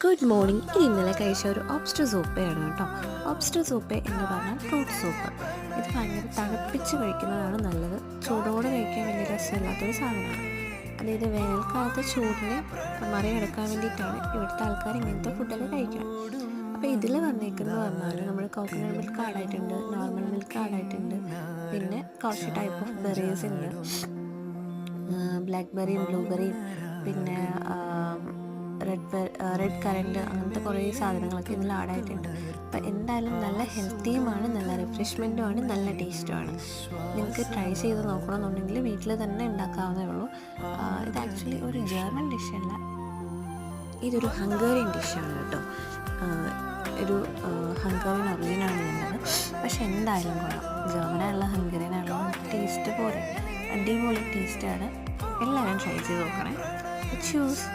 Good morning. ഇത് ഇന്നലെ കഴിച്ച ഒരു ഓബ്സ്റ്റർ സൂപ്പയാണ് കേട്ടോ. ഓബ്സ്റ്റർ സൂപ്പ് എന്ന് പറഞ്ഞാൽ ഫ്രൂട്ട് സൂപ്പ്. ഇത് ഭയങ്കര തണുപ്പിച്ച് കഴിക്കുന്നതാണ് നല്ലത്. ചൂടോടെ കഴിക്കാൻ വലിയ രസമില്ലാത്തൊരു സാധനമാണ്. അതായത് വേനൽക്കാലത്ത് ചൂടിനെ മറികടക്കാൻ വേണ്ടിയിട്ടാണ് ഇവിടുത്തെ ആൾക്കാർ ഇങ്ങനത്തെ ഫുഡൊക്കെ കഴിക്കുക. അപ്പോൾ ഇതിൽ വന്നേക്കുന്നത് പറഞ്ഞാൽ നമ്മൾ കോക്കനട്ട് മിൽക്ക് ആഡായിട്ടുണ്ട്, നോർമൽ മിൽക്ക് ആഡായിട്ടുണ്ട്, പിന്നെ കുറച്ച് ടൈപ്പ് ഓഫ് ബെറീസ് ഉണ്ട്, ബ്ലാക്ക് ബെറിയും ബ്ലൂബെറിയും, പിന്നെ റെഡ് കറൻറ്റ്, അങ്ങനത്തെ കുറേ സാധനങ്ങളൊക്കെ ഇതിൽ ആഡായിട്ടുണ്ട്. അപ്പം എന്തായാലും നല്ല ഹെൽത്തിയുമാണ്, നല്ല റിഫ്രഷ്മെൻറ്റുമാണ്, നല്ല ടേസ്റ്റുമാണ്. നിങ്ങൾക്ക് ട്രൈ ചെയ്ത് നോക്കണമെന്നുണ്ടെങ്കിൽ വീട്ടിൽ തന്നെ ഉണ്ടാക്കാവുന്നേ ഉള്ളൂ. ഇത് ആക്ച്വലി ഒരു ജർമ്മൻ ഡിഷല്ല, ഇതൊരു ഹംഗേറിയൻ ഡിഷാണ് കേട്ടോ. ഒരു ഹംഗേറിയൻ ഒറിജിനാണ് ചെയ്യുന്നത്. പക്ഷെ എന്തായാലും കൊള്ളാം. ജർമ്മനായുള്ള ഹംഗേറിയനായുള്ള ടേസ്റ്റ് പോലെ അടിപൊളി ടേസ്റ്റാണ്. എല്ലാവരും ട്രൈ ചെയ്ത് നോക്കണേ. ചൂസ്